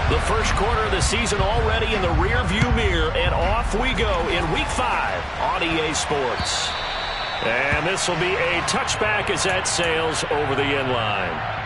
The first quarter of the season already in the rearview mirror, and off we go in Week 5 on EA Sports. And this will be a touchback as that sails over the end line.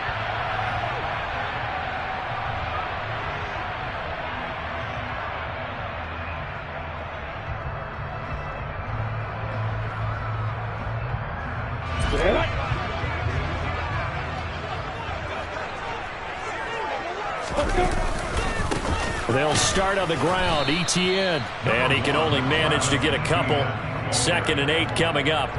They'll start on the ground, Etienne, and he can only manage to get a couple. 2nd and 8 coming up.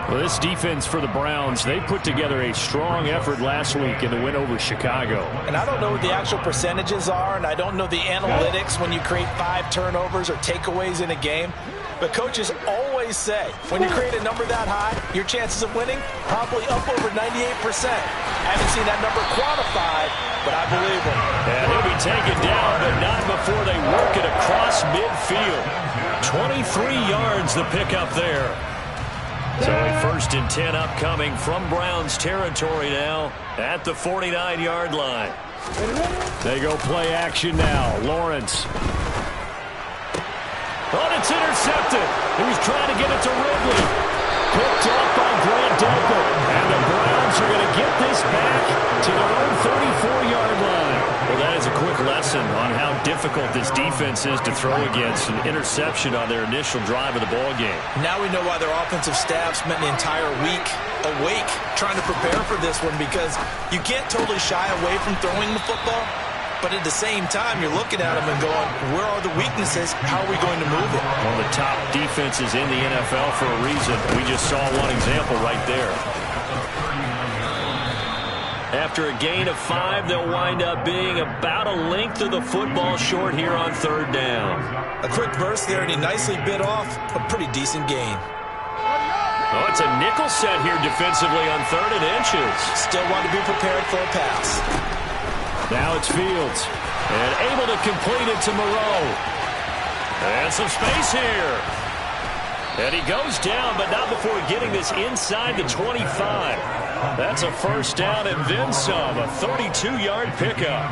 Well, this defense for the Browns, they put together a strong effort last week in the win over Chicago. And I don't know what the actual percentages are, and I don't know the analytics when you create 5 turnovers or takeaways in a game. But coaches always say, when you create a number that high, your chances of winning probably up over 98%. I haven't seen that number quantified, but I believe him. And he'll be taken down, but not before they work it across midfield. 23 yards the pickup there. So a 1st and 10 upcoming from Browns territory now at the 49-yard line. They go play action now. Lawrence. Oh, it's intercepted. He was trying to get it to Ridley. Picked up by Grant Delpit. And the Browns are going to get this back to their own 34-yard line. Well, that is a quick lesson on how difficult this defense is to throw against. An interception on their initial drive of the ballgame. Now we know why their offensive staff spent the entire week awake trying to prepare for this one, because you can't totally shy away from throwing the football. But at the same time, you're looking at them and going, where are the weaknesses? How are we going to move it? One of the top defenses in the NFL for a reason. We just saw one example right there. After a gain of 5, they'll wind up being about a length of the football short here on 3rd down. A quick burst there, and he nicely bit off a pretty decent gain. Oh, it's a nickel set here defensively on 3rd and inches. Still want to be prepared for a pass. Now it's Fields, and able to complete it to Moreau. And some space here. And he goes down, but not before getting this inside the 25. That's a 1st down and then some, a 32-yard pickup.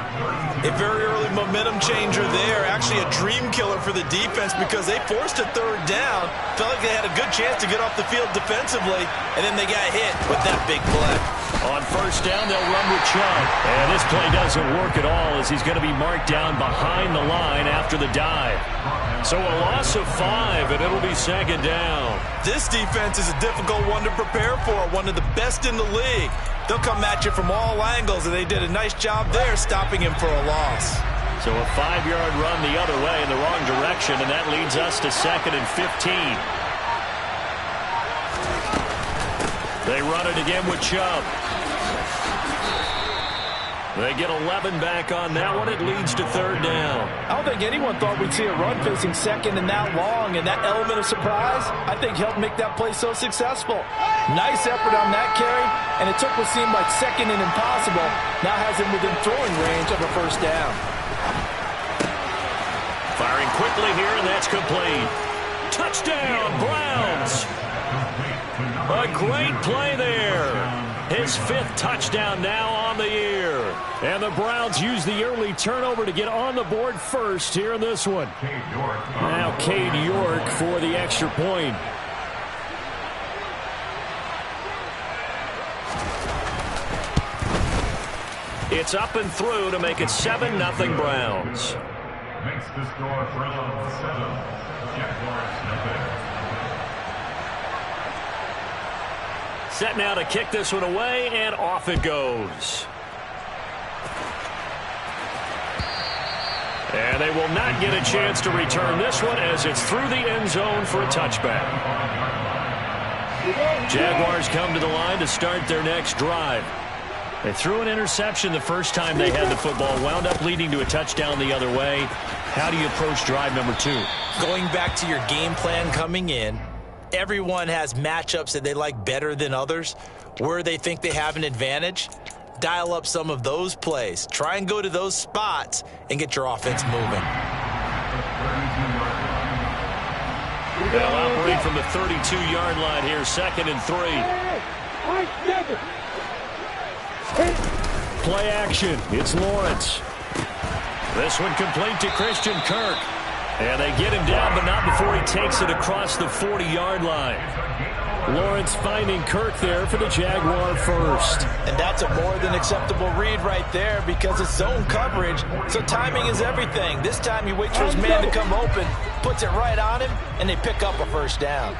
A very early momentum changer there. Actually a dream killer for the defense, because they forced a 3rd down. Felt like they had a good chance to get off the field defensively, and then they got hit with that big play. On 1st down, they'll run with Chubb. And this play doesn't work at all, as he's going to be marked down behind the line after the dive. So a loss of 5, and it'll be 2nd down. This defense is a difficult one to prepare for, one of the best in the league. They'll come at you from all angles, and they did a nice job there stopping him for a loss. So a 5-yard run the other way in the wrong direction, and that leads us to 2nd and 15. They run it again with Chubb. They get 11 back on that one. It leads to 3rd down. I don't think anyone thought we'd see a run facing 2nd and that long, and that element of surprise, I think, helped make that play so successful. Nice effort on that carry, and it took what seemed like 2nd and impossible. Now has him within throwing range of a 1st down. Firing quickly here, and that's complete. Touchdown, Browns! A great play there. His 5th touchdown now on the year. And the Browns use the early turnover to get on the board first here in this one. Now Cade York for the extra point. It's up and through to make it 7-0 Browns. Makes the score Browns 7, Jaguars nothing. Set now to kick this one away, and off it goes. And they will not get a chance to return this one, as it's through the end zone for a touchback. Jaguars come to the line to start their next drive. They threw an interception the first time they had the football, wound up leading to a touchdown the other way. How do you approach drive number 2? Going back to your game plan coming in, everyone has matchups that they like better than others, where they think they have an advantage. Dial up some of those plays. Try and go to those spots and get your offense moving. They'll operate from the 32-yard line here, 2nd and 3. Play action. It's Lawrence. This one complete to Christian Kirk. And they get him down, but not before he takes it across the 40-yard line. Lawrence finding Kirk there for the Jaguar first. And that's a more than acceptable read right there because it's zone coverage, so timing is everything. This time he waits for his man to come open, puts it right on him, and they pick up a first down.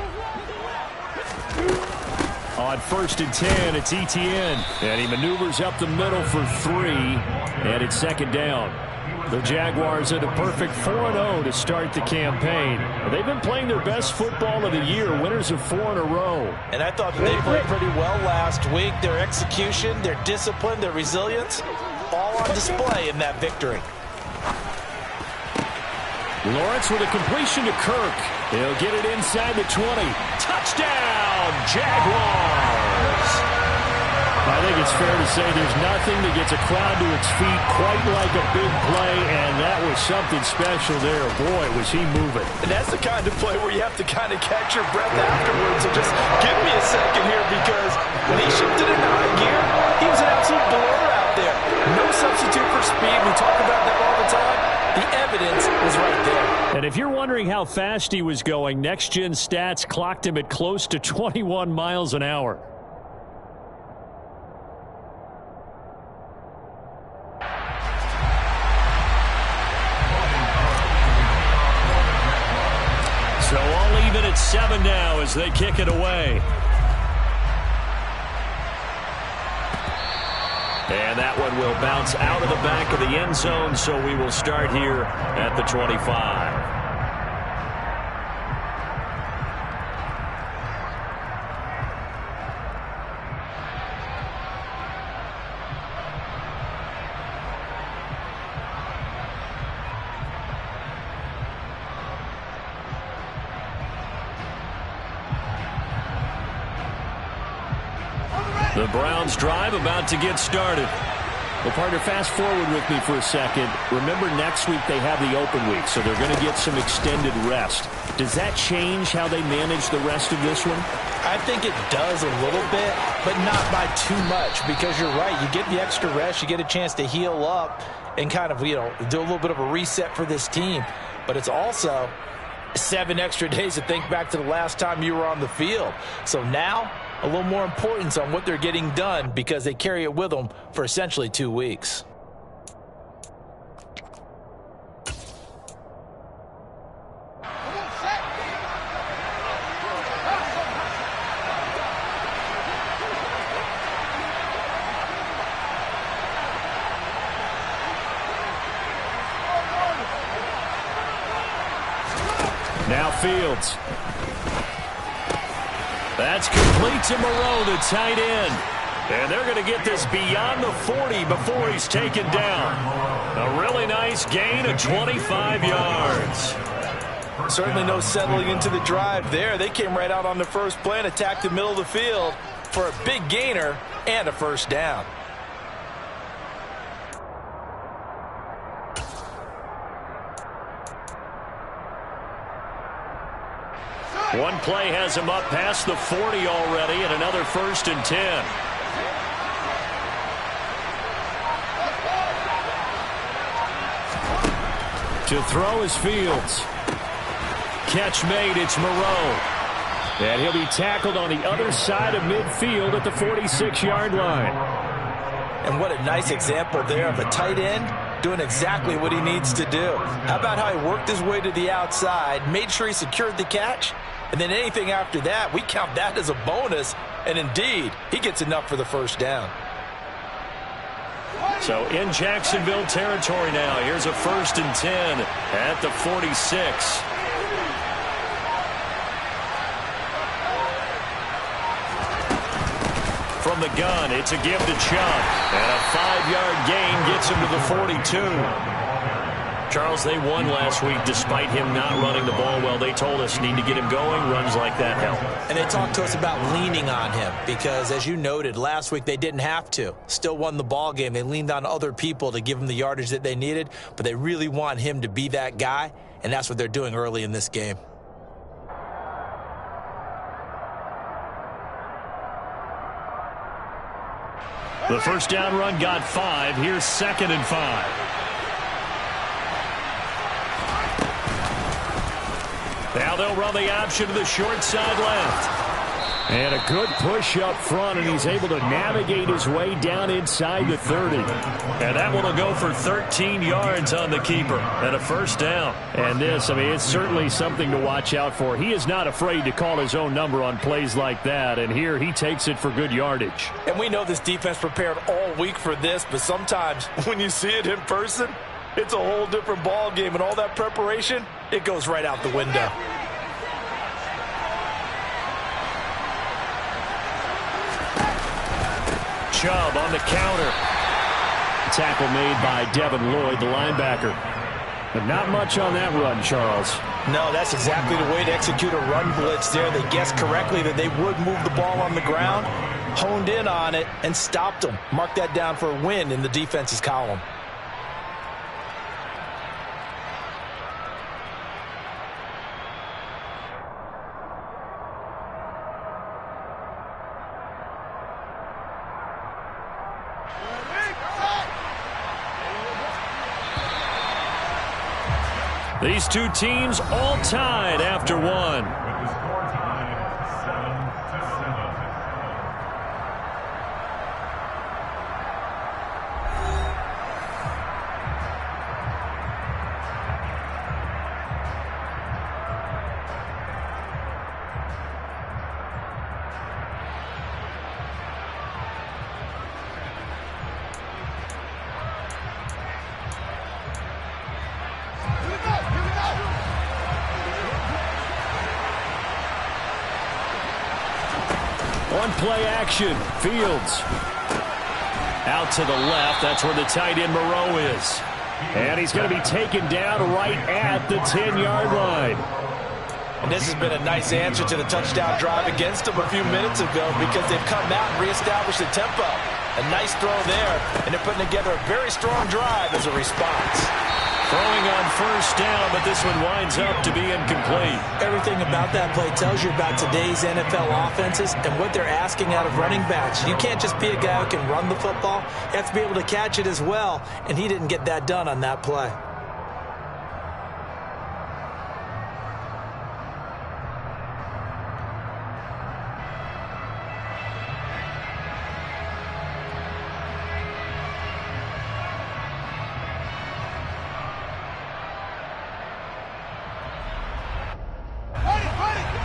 On 1st and 10, it's Etienne. And he maneuvers up the middle for 3, and it's 2nd down. The Jaguars at a perfect 4-0 to start the campaign. They've been playing their best football of the year, winners of 4 in a row. And I thought that they played pretty well last week. Their execution, their discipline, their resilience, all on display in that victory. Lawrence with a completion to Kirk. He'll get it inside the 20. Touchdown, Jaguars! I think it's fair to say there's nothing that gets a crowd to its feet quite like a big play, and that was something special there. Boy, was he moving. And that's the kind of play where you have to kind of catch your breath afterwards. So just give me a second here, because when he shifted into high gear, he was an absolute blur out there. No substitute for speed. We talk about that all the time. The evidence was right there. And if you're wondering how fast he was going, Next Gen Stats clocked him at close to 21 miles an hour. So all even at 7 now as they kick it away. And that one will bounce out of the back of the end zone, so we will start here at the 25. The Browns drive about to get started. Well, partner, fast forward with me for a second. Remember, next week they have the open week, so they're going to get some extended rest. Does that change how they manage the rest of this one? I think it does a little bit, but not by too much, because you're right. You get the extra rest, you get a chance to heal up and kind of, do a little bit of a reset for this team. But it's also 7 extra days to think back to the last time you were on the field. So now, a little more importance on what they're getting done, because they carry it with them for essentially 2 weeks. Now Fields. That's complete to Moreau, the tight end. And they're going to get this beyond the 40 before he's taken down. A really nice gain of 25 yards. Certainly no settling into the drive there. They came right out on the first play and attacked the middle of the field for a big gainer and a first down. One play has him up past the 40 already, and another 1st and 10. To throw is Fields. Catch made, it's Moreau. And he'll be tackled on the other side of midfield at the 46-yard line. And what a nice example there of a tight end doing exactly what he needs to do. How about how he worked his way to the outside, made sure he secured the catch, and then anything after that, we count that as a bonus. And indeed, he gets enough for the first down. So in Jacksonville territory now. Here's a 1st and 10 at the 46. From the gun, it's a give to Chubb. And a 5-yard gain gets him to the 42. Charles, they won last week despite him not running the ball well. They told us need to get him going. Runs like that help. And they talked to us about leaning on him because, as you noted, last week they didn't have to. Still won the ball game. They leaned on other people to give him the yardage that they needed, but they really want him to be that guy, and that's what they're doing early in this game. The first down run got 5. Here's 2nd and 5. Now they'll run the option to the short side left. And a good push up front, and he's able to navigate his way down inside the 30. And that one will go for 13 yards on the keeper and a first down. And this, I mean, it's certainly something to watch out for. He is not afraid to call his own number on plays like that, and here he takes it for good yardage. And we know this defense prepared all week for this, but sometimes when you see it in person, it's a whole different ball game, and all that preparation, it goes right out the window. Chubb on the counter. Tackle made by Devin Lloyd, the linebacker. But not much on that run, Charles. No, that's exactly the way to execute a run blitz there. They guessed correctly that they would move the ball on the ground, honed in on it, and stopped them. Mark that down for a win in the defense's column. These two teams all tied after one. With the score tied 7-7. On play action, Fields. Out to the left, that's where the tight end Moreau is. And he's going to be taken down right at the 10-yard line. And this has been a nice answer to the touchdown drive against them a few minutes ago because they've come out and reestablished the tempo. A nice throw there, and they're putting together a very strong drive as a response. Throwing on first down, but this one winds up to be incomplete. Everything about that play tells you about today's NFL offenses and what they're asking out of running backs. You can't just be a guy who can run the football. You have to be able to catch it as well, and he didn't get that done on that play.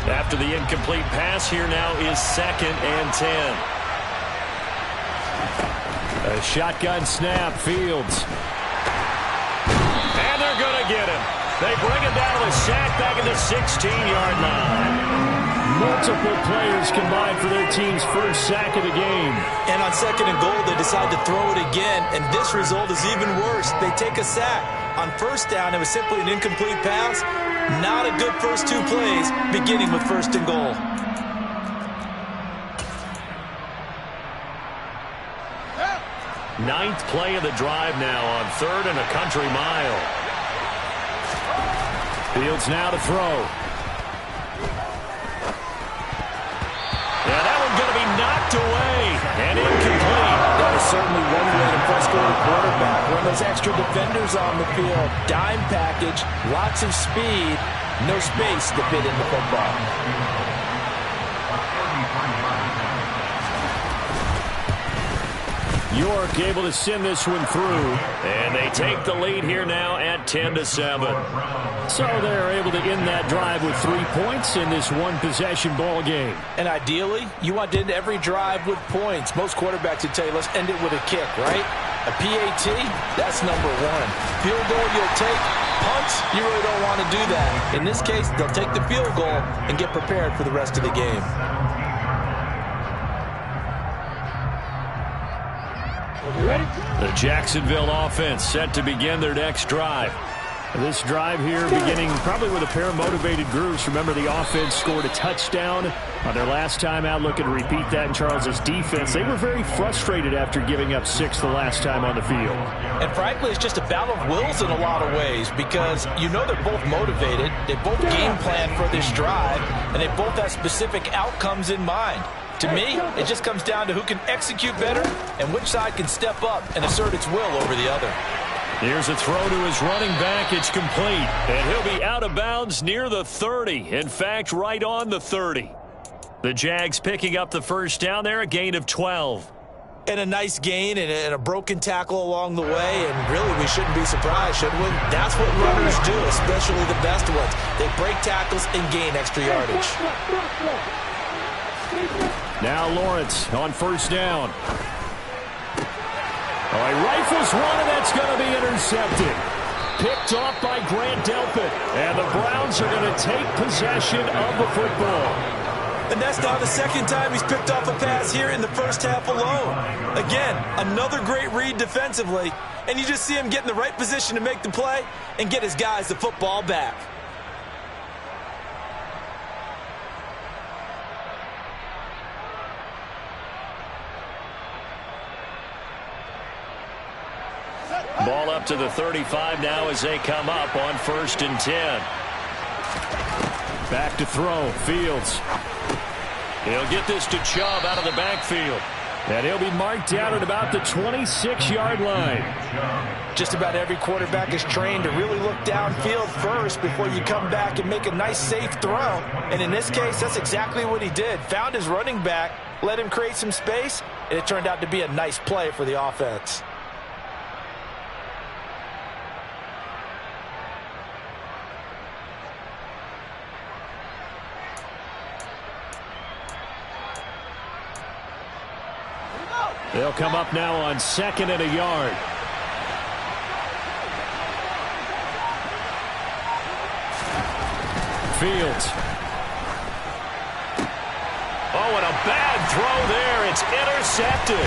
After the incomplete pass, here now is 2nd and 10. A shotgun snap, Fields. And they're going to get him. They bring him down to the sack back at the 16-yard line. Multiple players combined for their team's first sack of the game. And on 2nd and goal, they decide to throw it again, and this result is even worse. They take a sack. On first down, it was simply an incomplete pass. Not a good first two plays, beginning with 1st and goal. Ninth play of the drive now on 3rd and a country mile. Fields now to throw. Yeah, that one's going to be knocked away and incomplete. That is certainly one way to frustrate a quarterback. When there's extra defenders on the field, dime package, lots of speed, no space to fit in the football. York able to send this one through. And they take the lead here now at 10-7. So they're able to end that drive with 3 points in this one-possession ball game. And ideally, you want to end every drive with points. Most quarterbacks would tell you, let's end it with a kick, right? A PAT, that's number one. Field goal you'll take. Punts, you really don't want to do that. In this case, they'll take the field goal and get prepared for the rest of the game. The Jacksonville offense set to begin their next drive. This drive here beginning probably with a pair of motivated groups. Remember, the offense scored a touchdown on their last time out. Looking to repeat that in Charles's defense. They were very frustrated after giving up 6 the last time on the field. And frankly, it's just a battle of wills in a lot of ways because you know they're both motivated. They both game plan for this drive, and they both have specific outcomes in mind. To me, it just comes down to who can execute better and which side can step up and assert its will over the other. Here's a throw to his running back. It's complete. And he'll be out of bounds near the 30. In fact, right on the 30. The Jags picking up the first down there, a gain of 12. And a nice gain and a broken tackle along the way. And really, we shouldn't be surprised, should we? That's what runners do, especially the best ones. They break tackles and gain extra yardage. Now Lawrence on first down. Oh, he rifles one, and that's going to be intercepted. Picked off by Grant Delpit. And the Browns are going to take possession of the football. And that's now the second time he's picked off a pass here in the first half alone. Again, another great read defensively. And you just see him get in the right position to make the play and get his guys the football back. Ball up to the 35 now as they come up on 1st and 10. Back to throw. Fields. He'll get this to Chubb out of the backfield. And he'll be marked down at about the 26-yard line. Just about every quarterback is trained to really look downfield first before you come back and make a nice, safe throw. And in this case, that's exactly what he did. Found his running back, let him create some space, and it turned out to be a nice play for the offense. They'll come up now on 2nd and a yard. Fields. Oh, and a bad throw there. It's intercepted.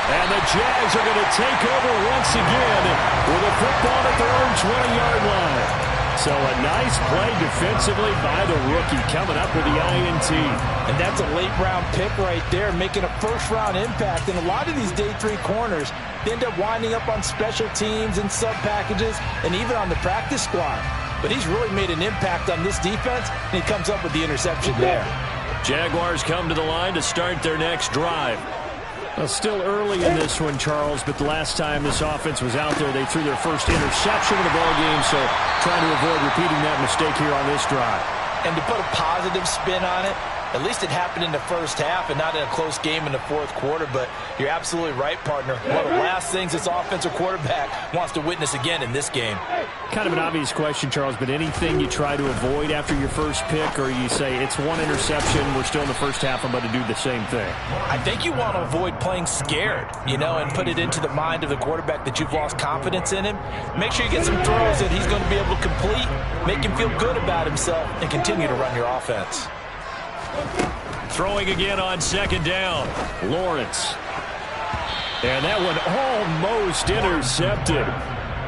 And the Jags are going to take over once again with a football at their own 20-yard line. So a nice play defensively by the rookie coming up with the INT. And that's a late-round pick right there, making a first-round impact. And a lot of these day 3 corners, they end up winding up on special teams and sub-packages and even on the practice squad. But he's really made an impact on this defense, and he comes up with the interception there. Jaguars come to the line to start their next drive. Well, still early in this one, Charles, but the last time this offense was out there, they threw their first interception of the ballgame, so trying to avoid repeating that mistake here on this drive. And to put a positive spin on it, at least it happened in the first half and not in a close game in the fourth quarter, but you're absolutely right, partner. One of the last things this offensive quarterback wants to witness again in this game. Kind of an obvious question, Charles, but anything you try to avoid after your first pick, or you say it's one interception, we're still in the first half, I'm going to do the same thing? I think you want to avoid playing scared, and put it into the mind of the quarterback that you've lost confidence in him. Make sure you get some throws that he's going to be able to complete, make him feel good about himself, and continue to run your offense. Throwing again on 2nd down. Lawrence. And that one almost intercepted.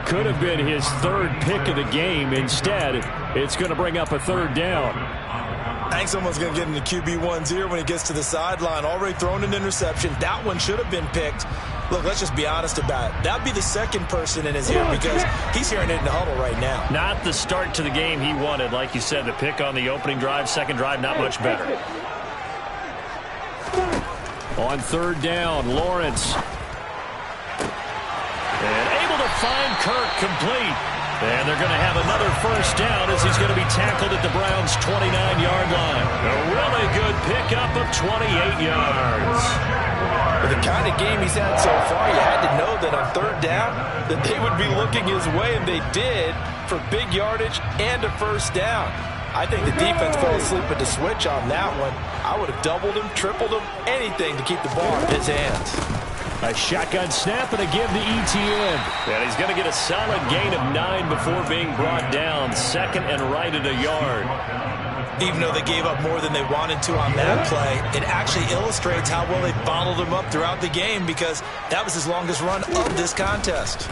Could have been his 3rd pick of the game. Instead, it's going to bring up a 3rd down. I think someone's going to get into QB1-0 when he gets to the sideline. Already thrown an interception. That one should have been picked. Look, let's just be honest about it. That would be the second person in his ear because he's hearing it in the huddle right now. Not the start to the game he wanted. Like you said, the pick on the opening drive, second drive, not much better. On 3rd down, Lawrence. And able to find Kirk complete. And they're going to have another first down as he's going to be tackled at the Browns' 29-yard line. A really good pickup of 28 yards. With the kind of game he's had so far, you had to know that on 3rd down that they would be looking his way, and they did, for big yardage and a first down. I think the defense fell asleep at the switch on that one. I would have doubled him, tripled him, anything to keep the ball in his hands. A shotgun snap and a give to ETN. And he's going to get a solid gain of 9 before being brought down. 2nd and right at a yard. Even though they gave up more than they wanted to on that play, it actually illustrates how well they bottled him up throughout the game because that was his longest run of this contest.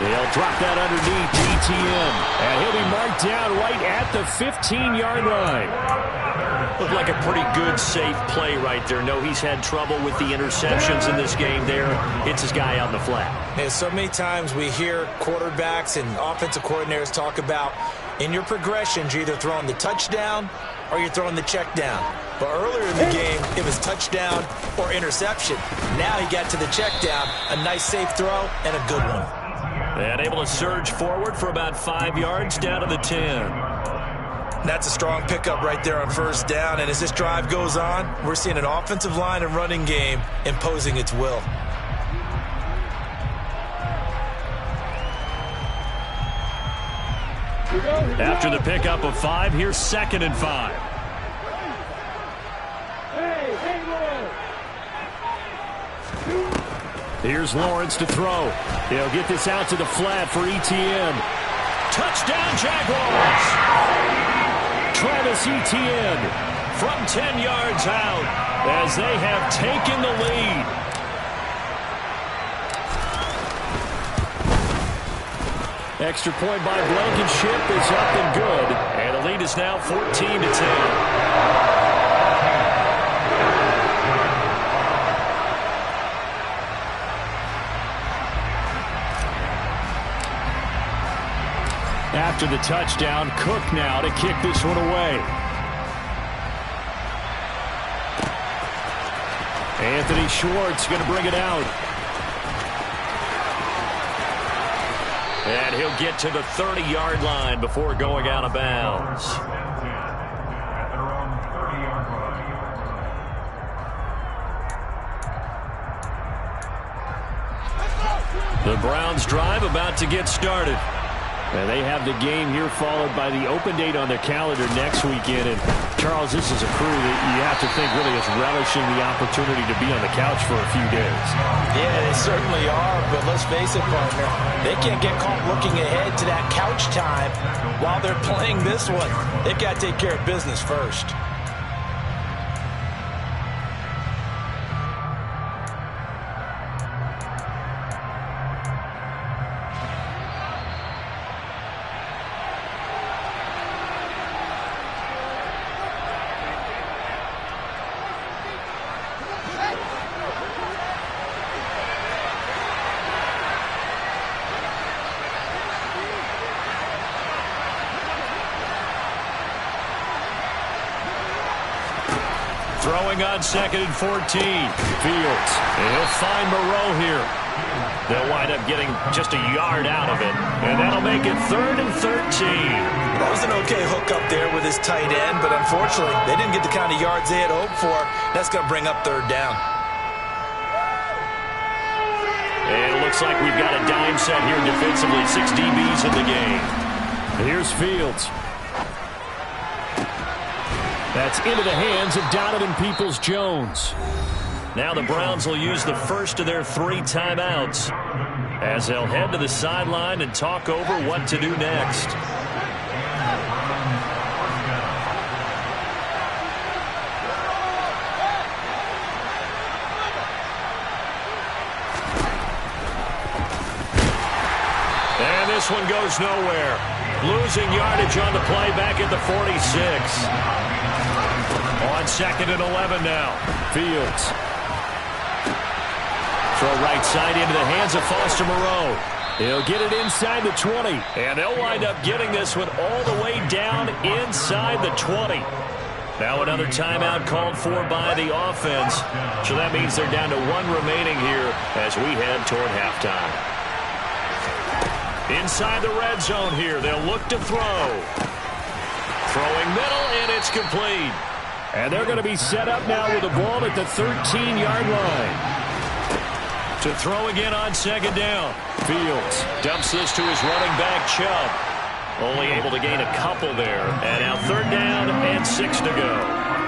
They'll drop that underneath ETN. And he'll be marked down right at the 15-yard line. Looked like a pretty good, safe play right there. No, he's had trouble with the interceptions in this game there. Hits his guy out in the flat. Yeah, so many times we hear quarterbacks and offensive coordinators talk about in your progressions, you're either throwing the touchdown or you're throwing the check down. But earlier in the game, it was touchdown or interception. Now he got to the check down. A nice safe throw and a good one. And able to surge forward for about 5 yards down to the 10. That's a strong pickup right there on first down. And as this drive goes on, we're seeing an offensive line and running game imposing its will. After the pickup of 5, here's 2nd and 5. Here's Lawrence to throw. He'll get this out to the flat for Etienne. Touchdown, Jaguars! Travis Etienne from 10 yards out as they have taken the lead. Extra point by Blankenship is up and good. And the lead is now 14-10. After the touchdown, Cook now to kick this one away. Anthony Schwartz going to bring it out. And he'll get to the 30-yard line before going out of bounds. The Browns drive about to get started. And they have the game here followed by the open date on their calendar next weekend. And, Charles, this is a crew that you have to think really is relishing the opportunity to be on the couch for a few days. Yeah, they certainly are. But let's face it, partner, they can't get caught looking ahead to that couch time while they're playing this one. They've got to take care of business first. Throwing on 2nd and 14. Fields. And he'll find Moreau here. They'll wind up getting just a yard out of it. And that'll make it 3rd and 13. That was an okay hook up there with his tight end, but unfortunately, they didn't get the kind of yards they had hoped for. That's going to bring up 3rd down. And it looks like we've got a dime set here defensively. 6 DBs in the game. Here's Fields. That's into the hands of Donovan Peoples-Jones. Now the Browns will use the first of their 3 timeouts as they'll head to the sideline and talk over what to do next. And this one goes nowhere. Losing yardage on the play back at the 46. On 2nd and 11 now. Fields. Throw right side into the hands of Foster Moreau. He'll get it inside the 20. And they'll wind up getting this one all the way down inside the 20. Now another timeout called for by the offense. So that means they're down to 1 remaining here as we head toward halftime. Inside the red zone here. They'll look to throw. Throwing middle, and it's complete. And they're going to be set up now with the ball at the 13-yard line. To throw again on 2nd down. Fields dumps this to his running back, Chubb. Only able to gain a couple there. And now 3rd down and 6 to go.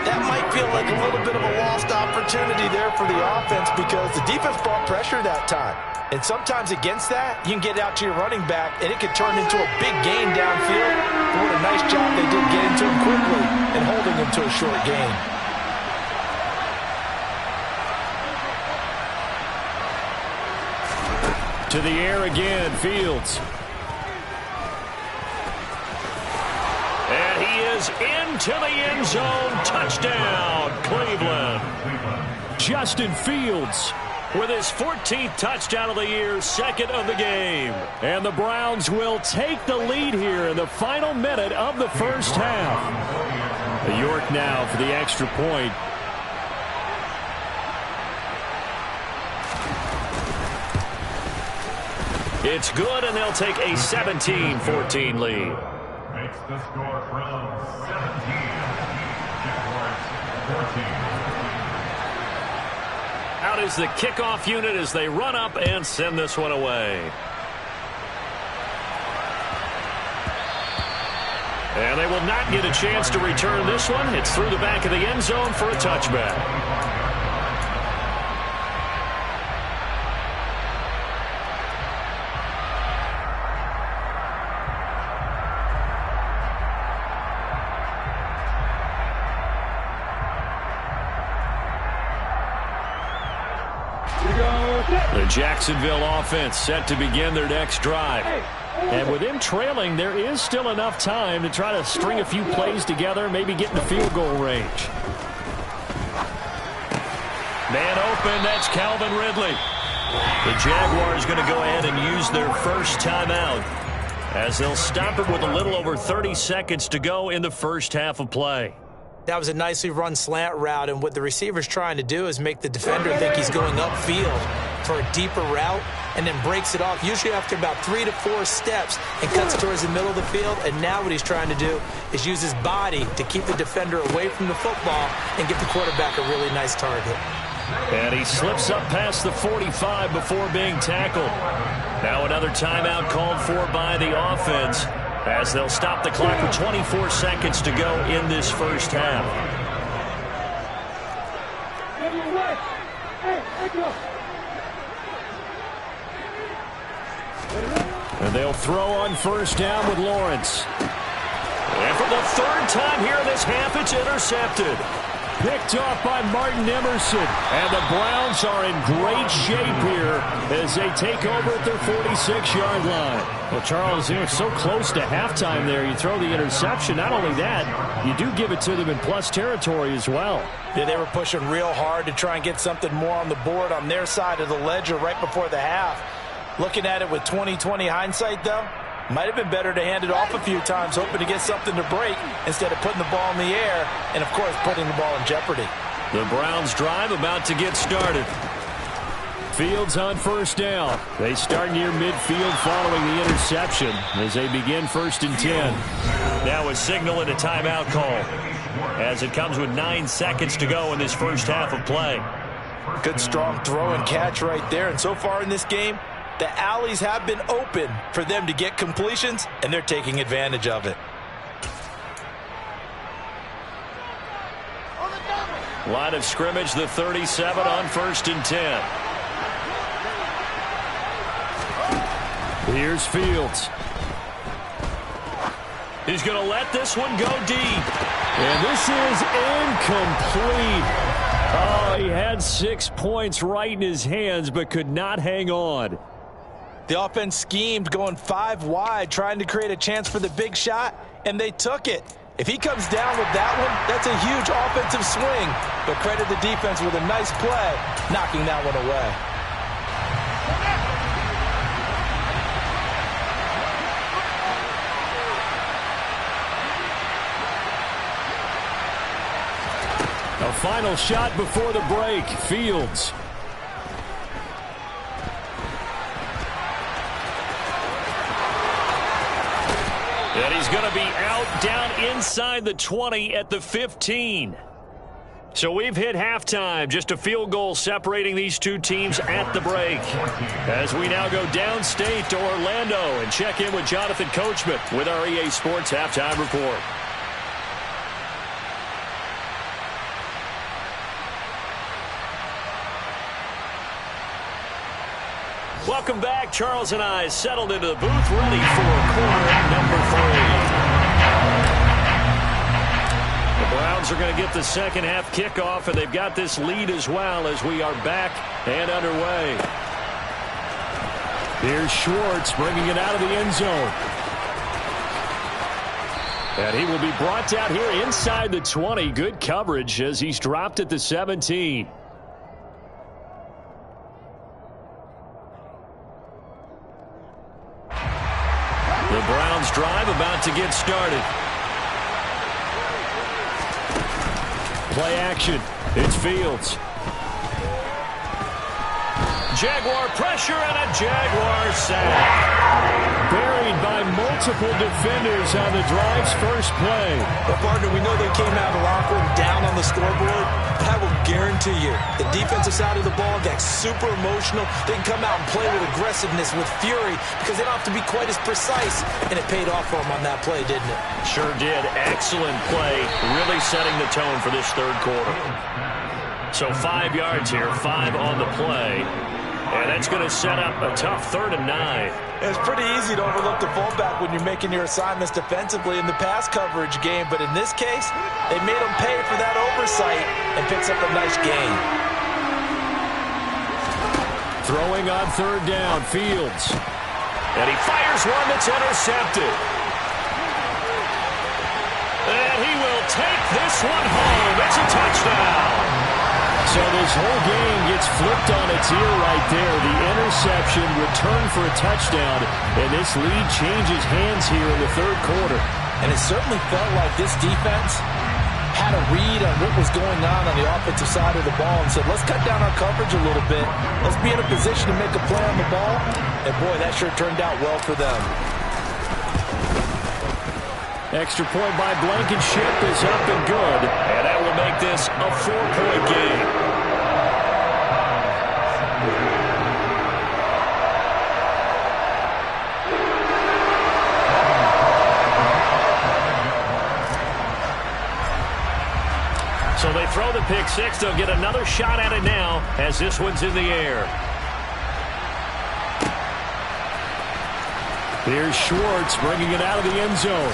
That might feel like a little bit of a lost opportunity there for the offense because the defense brought pressure that time. And sometimes against that, you can get out to your running back, and it could turn into a big gain downfield. But what a nice job they did getting to him quickly and holding him to a short gain. To the air again, Fields. And he is into the end zone. Touchdown, Cleveland. Justin Fields with his 14th touchdown of the year, 2nd of the game. And the Browns will take the lead here in the final minute of the first half. York now for the extra point. It's good, and they'll take a 17-14 lead. Makes the score Browns 17, Jaguars 14. Out is the kickoff unit as they run up and send this one away. And they will not get a chance to return this one. It's through the back of the end zone for a touchback. The Jacksonville offense set to begin their next drive. And with them trailing, there is still enough time to try to string a few plays together, maybe get in the field goal range. Man open, that's Calvin Ridley. The Jaguars going to go ahead and use their first timeout as they'll stop it with a little over 30 seconds to go in the first half of play. That was a nicely run slant route, and what the receiver's trying to do is make the defender think he's going upfield for a deeper route and then breaks it off, usually after about 3 to 4 steps, and cuts towards the middle of the field. And now what he's trying to do is use his body to keep the defender away from the football and give the quarterback a really nice target. And he slips up past the 45 before being tackled. Now another timeout called for by the offense, as they'll stop the clock with 24 seconds to go in this first half. And they'll throw on first down with Lawrence. And for the third time here in this half, it's intercepted. Picked off by Martin Emerson. And the Browns are in great shape here as they take over at their 46-yard line. Well, Charles, they're so close to halftime there. You throw the interception. Not only that, you do give it to them in plus territory as well. Yeah, they were pushing real hard to try and get something more on the board on their side of the ledger right before the half. Looking at it with 20/20 hindsight, though, might have been better to hand it off a few times, hoping to get something to break instead of putting the ball in the air and, of course, putting the ball in jeopardy. The Browns drive about to get started. Fields on first down. They start near midfield following the interception as they begin 1st and 10. Now a signal and a timeout call as it comes with 9 seconds to go in this first half of play. Good strong throw and catch right there. And so far in this game, the alleys have been open for them to get completions, and they're taking advantage of it. Line of scrimmage, the 37 on 1st and 10. Here's Fields. He's going to let this one go deep. And this is incomplete. Oh, he had 6 points right in his hands, but could not hang on. The offense schemed, going 5 wide, trying to create a chance for the big shot, and they took it. If he comes down with that one, that's a huge offensive swing. But credit the defense with a nice play, knocking that one away. A final shot before the break. Fields. And he's going to be out down inside the 20 at the 15. So we've hit halftime. Just a field goal separating these two teams at the break. As we now go downstate to Orlando and check in with Jonathan Coachman with our EA Sports Halftime Report. Welcome back. Charles and I settled into the booth, ready for quarter number 3. The Browns are going to get the second half kickoff, and they've got this lead as well as we are back and underway. Here's Schwartz bringing it out of the end zone. And he will be brought down here inside the 20. Good coverage as he's dropped at the 17. The Browns drive about to get started. Play action. It's Fields. Jaguar pressure and a Jaguar sack. Buried by multiple defenders on the drive's first play. Well, partner, we know they came out of the locker room down on the scoreboard, but I will guarantee you the defensive side of the ball got super emotional. They can come out and play with aggressiveness, with fury, because they don't have to be quite as precise, and it paid off for them on that play, didn't it? Sure did. Excellent play, really setting the tone for this third quarter. So 5 yards here, 5 on the play. And that's going to set up a tough 3rd and 9. It's pretty easy to overlook the fullback when you're making your assignments defensively in the pass coverage game. But in this case, they made him pay for that oversight and picks up a nice gain. Throwing on 3rd down, Fields. And he fires one that's intercepted. And he will take this one home. It's a touchdown. So this whole game gets flipped on its ear right there. The interception, return for a touchdown, and this lead changes hands here in the third quarter. And it certainly felt like this defense had a read on what was going on the offensive side of the ball and said, let's cut down our coverage a little bit. Let's be in a position to make a play on the ball. And, boy, that sure turned out well for them. Extra point by Blankenship is up and good. And that will make this a 4-point game. So they throw the pick six. They'll get another shot at it now as this one's in the air. Here's Schwartz bringing it out of the end zone.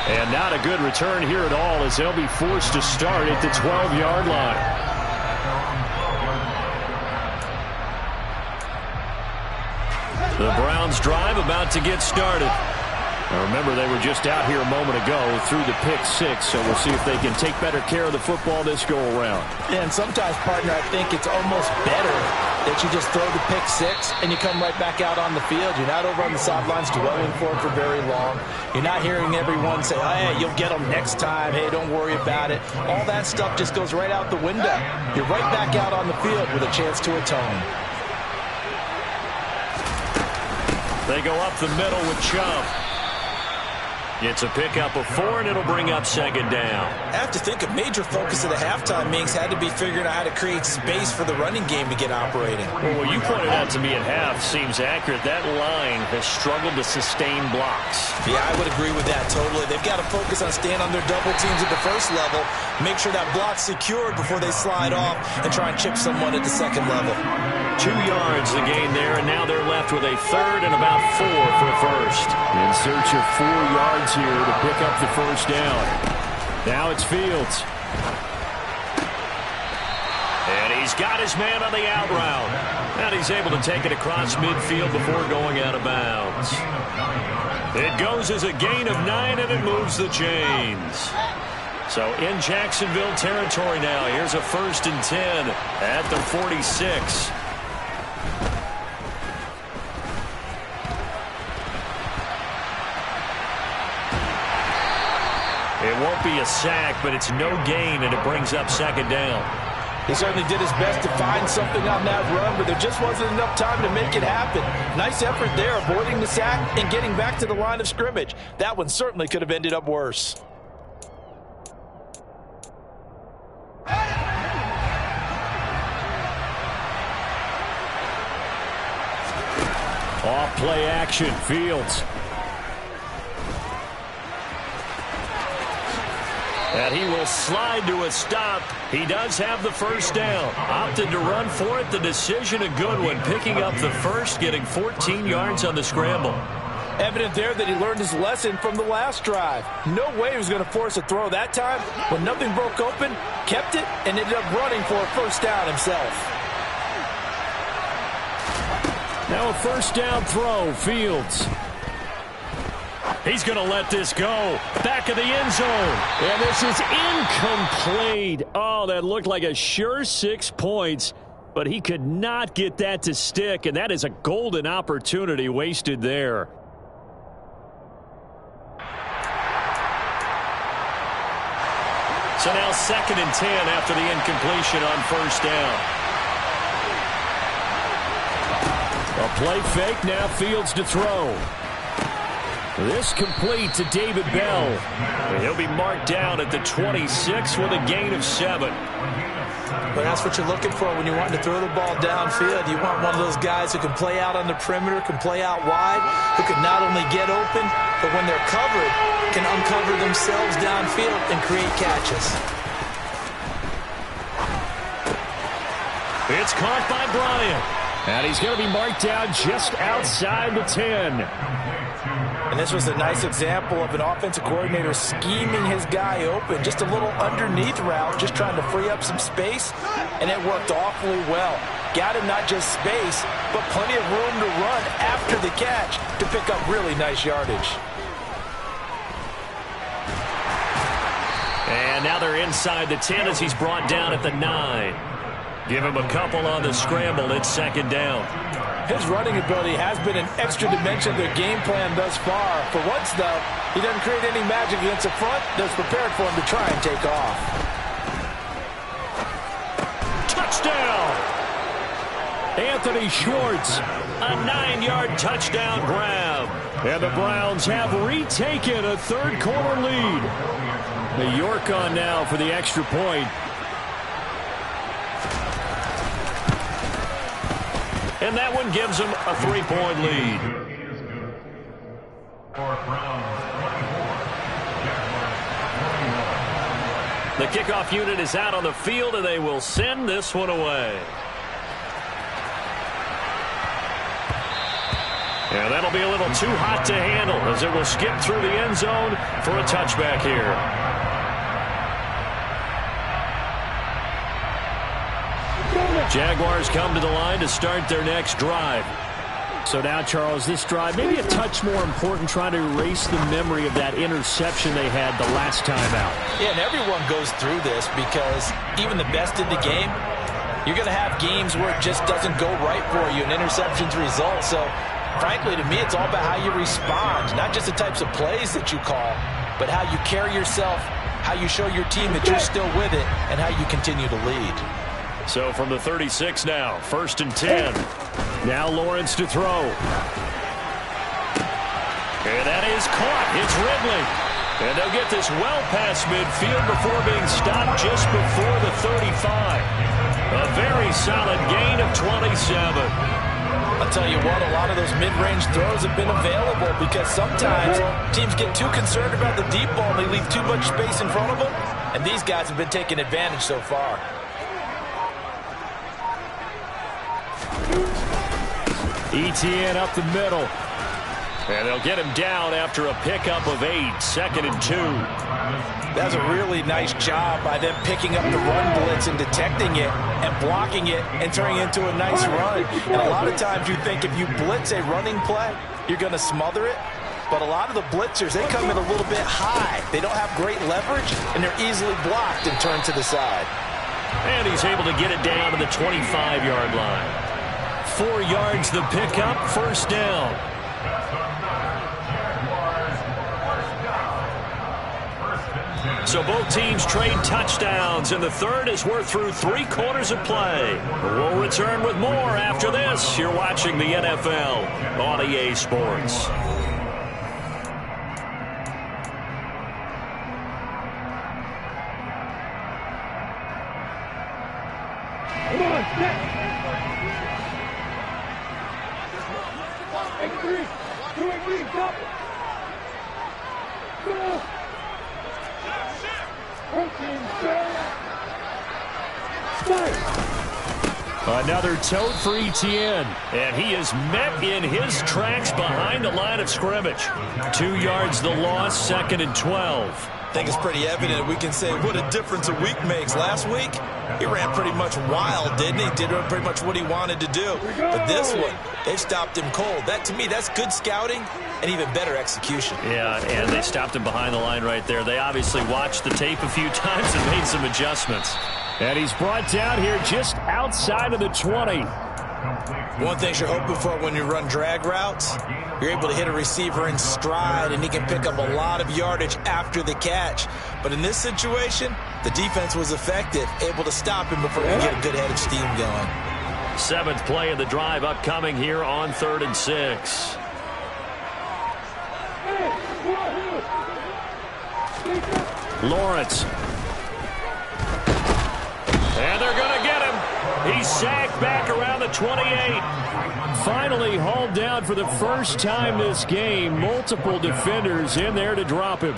And not a good return here at all as they'll be forced to start at the 12-yard line. The Browns drive about to get started. Now remember, they were just out here a moment ago through the pick six, so we'll see if they can take better care of the football this go-around. Yeah, and sometimes, partner, I think it's almost better that you just throw the pick six and you come right back out on the field. You're not over on the sidelines dwelling for it for very long. You're not hearing everyone say, oh, hey, you'll get them next time. Hey, don't worry about it. All that stuff just goes right out the window. You're right back out on the field with a chance to atone. They go up the middle with Chubb. It's a pickup of 4, and it'll bring up 2nd down. I have to think a major focus of the halftime meetings had to be figuring out how to create space for the running game to get operating. Well, what you pointed out to me at half seems accurate. That line has struggled to sustain blocks. Yeah, I would agree with that totally. They've got to focus on staying on their double teams at the first level, make sure that block's secured before they slide off and try and chip someone at the second level. 2 yards the gain there, and now they're left with a 3rd and about 4 for a first. In search of 4 yards here to pick up the first down. Now it's Fields. And he's got his man on the out route. And he's able to take it across midfield before going out of bounds. It goes as a gain of 9, and it moves the chains. So in Jacksonville territory now. Here's a 1st and 10 at the 46. It won't be a sack, but it's no gain, and it brings up 2nd down. He certainly did his best to find something on that run, but there just wasn't enough time to make it happen. Nice effort there, avoiding the sack and getting back to the line of scrimmage. That one certainly could have ended up worse. Off play action, Fields. And he will slide to a stop. He does have the first down. Opted to run for it. The decision a good one. Picking up the first, getting 14 yards on the scramble. Evident there that he learned his lesson from the last drive. No way he was going to force a throw that time. When nothing broke open, kept it, and ended up running for a first down himself. Now a first down throw, Fields. He's going to let this go. Back of the end zone. And this is incomplete. Oh, that looked like a sure 6 points. But he could not get that to stick. And that is a golden opportunity wasted there. So now 2nd and 10 after the incompletion on first down. A play fake, now Fields to throw. This complete to David Bell. And he'll be marked down at the 26 with a gain of 7. But that's what you're looking for when you want to throw the ball downfield. You want one of those guys who can play out on the perimeter, can play out wide, who can not only get open, but when they're covered, can uncover themselves downfield and create catches. It's caught by Bryant. And he's going to be marked down just outside the 10. And this was a nice example of an offensive coordinator scheming his guy open. Just a little underneath route, just trying to free up some space, and it worked awfully well. Got him not just space, but plenty of room to run after the catch to pick up really nice yardage. And now they're inside the 10 as he's brought down at the 9. Give him a couple on the scramble. It's 2nd down. His running ability has been an extra dimension of their game plan thus far. For once, though, he doesn't create any magic against the front. That's prepared for him to try and take off. Touchdown! Anthony Schwartz, a 9-yard touchdown grab. And the Browns have retaken a third-quarter lead. The York on now for the extra point. And that one gives them a 3-point lead. The kickoff unit is out on the field, and they will send this one away. And that'll be a little too hot to handle as it will skip through the end zone for a touchback here. Jaguars come to the line to start their next drive. So now, Charles, this drive maybe a touch more important, trying to erase the memory of that interception they had the last time out. Yeah, and everyone goes through this because even the best in the game, you're going to have games where it just doesn't go right for you and interceptions result. So, frankly, to me, it's all about how you respond, not just the types of plays that you call, but how you carry yourself, how you show your team that you're still with it, and how you continue to lead. So from the 36 now, 1st and 10. Now Lawrence to throw. And that is caught. It's Ridley. And they'll get this well past midfield before being stopped just before the 35. A very solid gain of 27. I'll tell you what, a lot of those mid-range throws have been available because sometimes teams get too concerned about the deep ball and they leave too much space in front of them. And these guys have been taking advantage so far. Etienne up the middle. And they'll get him down after a pickup of 8, 2nd and 2. That's a really nice job by them picking up the run blitz and detecting it and blocking it and turning it into a nice run. And a lot of times you think if you blitz a running play, you're going to smother it. But a lot of the blitzers, they come in a little bit high. They don't have great leverage, and they're easily blocked and turned to the side. And he's able to get it down to the 25-yard line. 4 yards the pickup, 1st down. So both teams trade touchdowns, and the third as we're through 3 quarters of play. We'll return with more after this. You're watching the NFL on EA Sports. Come on, set. Make 3. 2 stop. Go. Another tote for Etienne, and he is met in his tracks behind the line of scrimmage. 2 yards the loss, 2nd and 12. I think it's pretty evident we can say what a difference a week makes. Last week, he ran pretty much wild, didn't he? Did pretty much what he wanted to do. But this one, they've stopped him cold. That, to me, that's good scouting and even better execution. Yeah, and they stopped him behind the line right there. They obviously watched the tape a few times and made some adjustments. And he's brought down here just outside of the 20. One thing you're hoping for when you run drag routes, you're able to hit a receiver in stride, and he can pick up a lot of yardage after the catch. But in this situation, the defense was effective, able to stop him before he could get a good head of steam going. 7th play of the drive upcoming here on 3rd and 6. Lawrence. And they're going to get him. He's sacked back around the 28. Finally hauled down for the first time this game. Multiple defenders in there to drop him.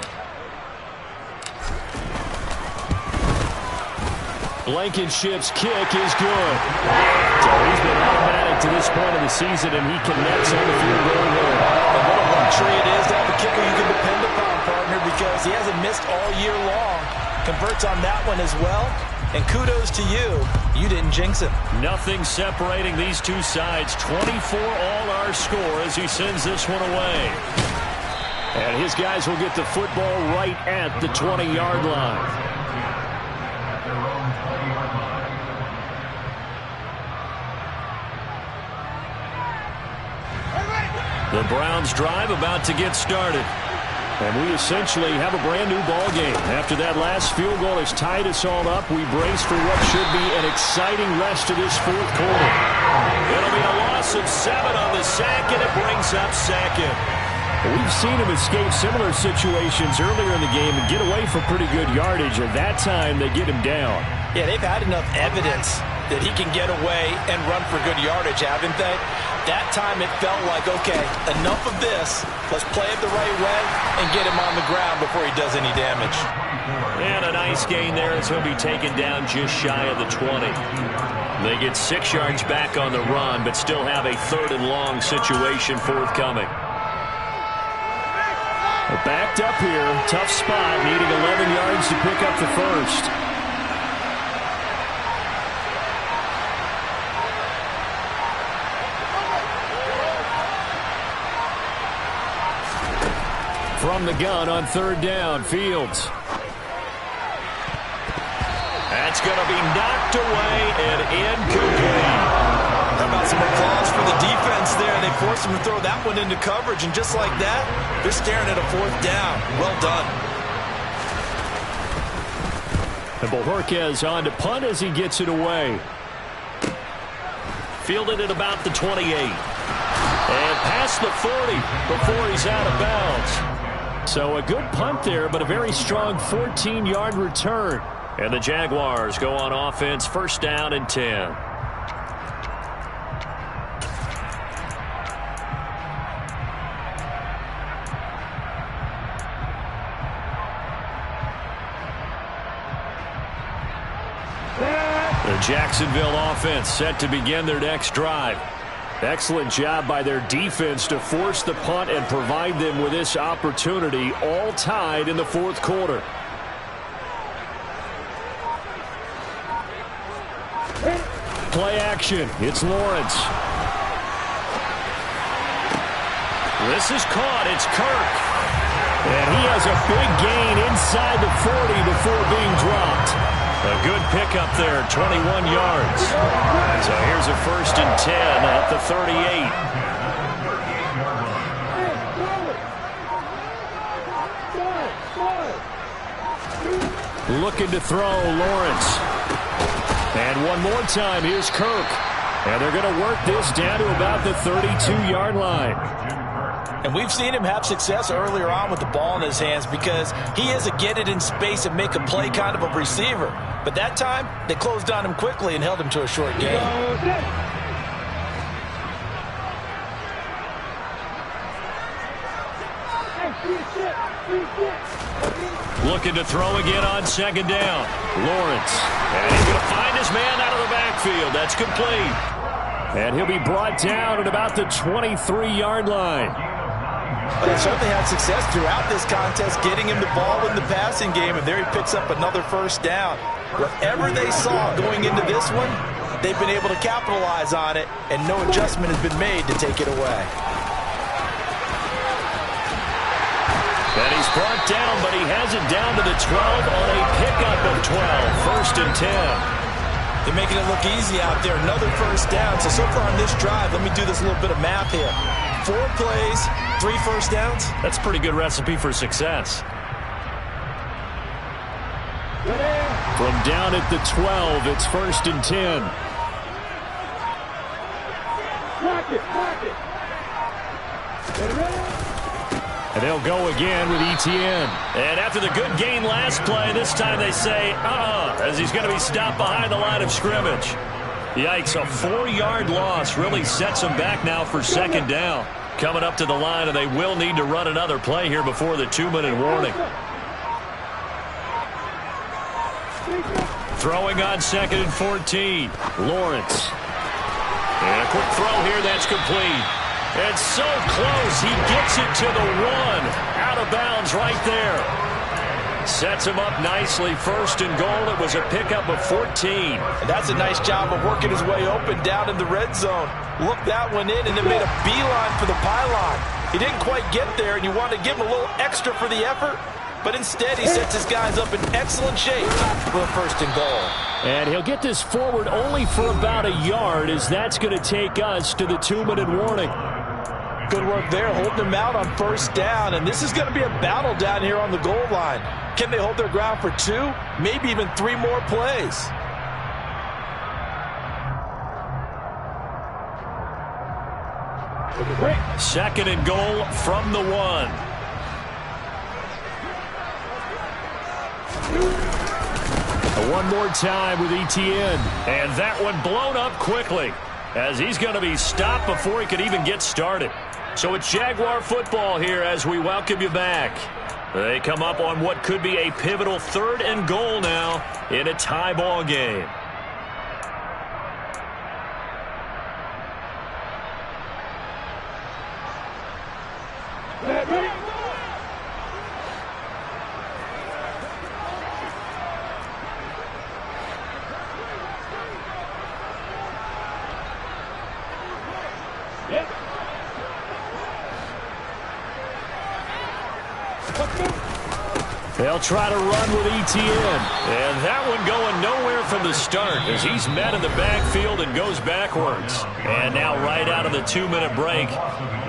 Blankenship's kick is good. So he's been automatic to this point of the season, and he connects on the field goal line. And what a luxury it is to have a kicker you can depend upon, partner, because he hasn't missed all year long. Converts on that one as well. And kudos to you. You didn't jinx him. Nothing separating these two sides. 24 all our score as he sends this one away. And his guys will get the football right at the 20-yard line. The Browns drive about to get started. And we essentially have a brand new ball game. After that last field goal has tied us all up, we brace for what should be an exciting rest of this 4th quarter. It'll be a loss of 7 on the sack, and it brings up 2nd. We've seen him escape similar situations earlier in the game and get away for pretty good yardage. At that time, they get him down. Yeah, they've had enough evidence that he can get away and run for good yardage, haven't they? That time it felt like, okay, enough of this. Let's play it the right way and get him on the ground before he does any damage. And a nice gain there as he'll be taken down just shy of the 20. They get 6 yards back on the run, but still have a 3rd and long situation forthcoming. Backed up here, tough spot, needing 11 yards to pick up the first. From the gun on 3rd down, Fields. That's going to be knocked away and incomplete. How about some applause for the defense there? They forced him to throw that one into coverage, and just like that, they're staring at a 4th down. Well done. And Bojorquez on to punt as he gets it away. Fielded at about the 28. And past the 40 before he's out of bounds. So a good punt there, but a very strong 14-yard return. And the Jaguars go on offense, 1st down and 10. The Jacksonville offense set to begin their next drive. Excellent job by their defense to force the punt and provide them with this opportunity, all tied in the 4th quarter. Play action. It's Lawrence. This is caught. It's Kirk. And he has a big gain inside the 40 before being dropped. A good pickup there, 21 yards. So here's a 1st and 10 at the 38. Looking to throw, Lawrence. And one more time, here's Kirk. And they're going to work this down to about the 32-yard line. And we've seen him have success earlier on with the ball in his hands because he is a get it in space and make a play kind of a receiver. But that time, they closed on him quickly and held him to a short gain. Looking to throw again on 2nd down. Lawrence. And he's going to find his man out of the backfield. That's complete. And he'll be brought down at about the 23-yard line. But he certainly had success throughout this contest, getting him the ball in the passing game, and there he picks up another 1st down. Whatever they saw going into this one, they've been able to capitalize on it, and no adjustment has been made to take it away. And he's brought down, but he has it down to the 12 on a pickup of 12. 1st and 10. They're making it look easy out there. Another first down. So far on this drive, let me do this little bit of math here. 4 plays, 3 first downs. That's a pretty good recipe for success. From down at the 12, it's 1st and 10. Block it. And they'll go again with Etienne. And after the good gain last play, this time they say, as he's going to be stopped behind the line of scrimmage. Yikes, a 4-yard loss really sets him back now for 2nd down. Coming up to the line, and they will need to run another play here before the 2-minute warning. Throwing on 2nd and 14. Lawrence. And a quick throw here, that's complete. And so close, he gets it to the 1. Out of bounds right there. Sets him up nicely. 1st and goal. It was a pickup of 14. And that's a nice job of working his way open down in the red zone. Looked that one in and then made a beeline for the pylon. He didn't quite get there, and you want to give him a little extra for the effort. But instead, he sets his guys up in excellent shape for a 1st and goal. And he'll get this forward only for about a yard, as that's going to take us to the 2-minute warning. Good work there, holding them out on 1st down. And this is going to be a battle down here on the goal line. Can they hold their ground for 2, maybe even 3 more plays? Second and goal from the 1. One more time with Etienne. And that one blown up quickly, as he's going to be stopped before he could even get started. So it's Jaguar football here as we welcome you back. They come up on what could be a pivotal 3rd and goal now in a tie ball game. They'll try to run with Etienne. And that one going nowhere from the start, as he's met in the backfield and goes backwards. And now right out of the 2-minute break,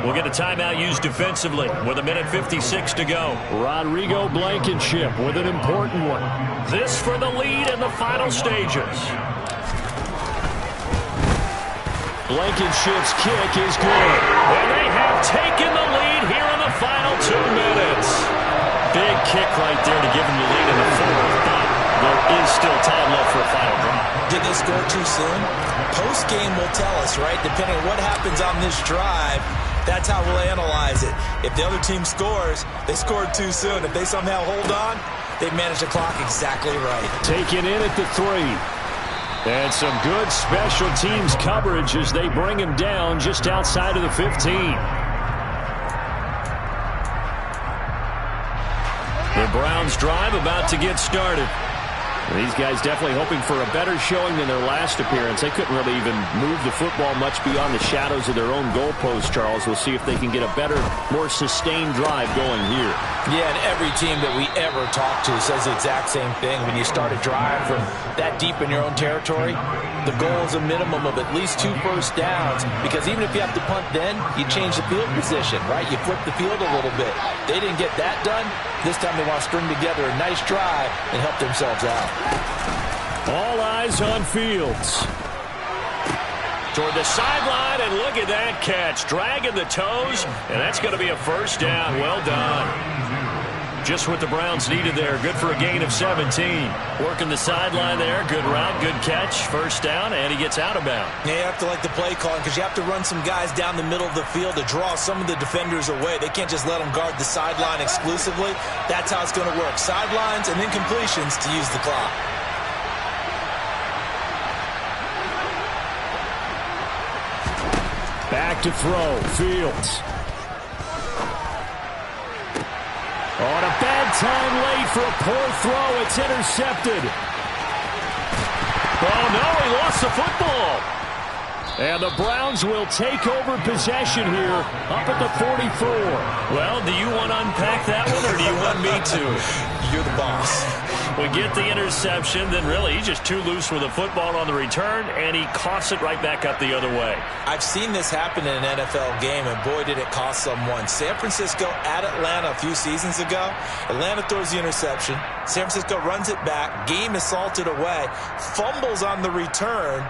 we'll get a timeout used defensively with 1:56 to go. Rodrigo Blankenship with an important one. This for the lead in the final stages. Blankenship's kick is good. And they have taken the lead here in the final 2 minutes. Big kick right there to give him the lead in the 4th, but there is still time left for a final drive. Did they score too soon? Post-game will tell us, right? Depending on what happens on this drive, that's how we'll analyze it. If the other team scores, they scored too soon. If they somehow hold on, they manage the clock exactly right. Taken in at the 3. And some good special teams coverage as they bring him down just outside of the 15. The Browns drive about to get started. These guys definitely hoping for a better showing than their last appearance. They couldn't really even move the football much beyond the shadows of their own goalpost, Charles. We'll see if they can get a better, more sustained drive going here. Yeah, and every team that we ever talk to says the exact same thing. When you start a drive from that deep in your own territory, the goal is a minimum of at least 2 first downs, because even if you have to punt then, you change the field position, right? You flip the field a little bit. They didn't get that done. This time they want to string together a nice drive and help themselves out. All eyes on Fields. Toward the sideline, and look at that catch. Dragging the toes, and that's going to be a 1st down. Well done. Just what the Browns needed there. Good for a gain of 17. Working the sideline there. Good route, good catch. 1st down, and he gets out of bounds. Yeah, you have to like the play calling, because you have to run some guys down the middle of the field to draw some of the defenders away. They can't just let them guard the sideline exclusively. That's how it's going to work. Sidelines and then completions to use the clock. Back to throw. Fields. On a bad time late for a poor throw. It's intercepted. Oh, no, he lost the football. And the Browns will take over possession here up at the 44. Well, do you want to unpack that one, or do you want me to? You're the boss. We get the interception, then really he's just too loose with the football on the return, and he coughs it right back up the other way. I've seen this happen in an NFL game, and boy, did it cost someone. San Francisco at Atlanta a few seasons ago. Atlanta throws the interception. San Francisco runs it back. Game is salted away. Fumbles on the return.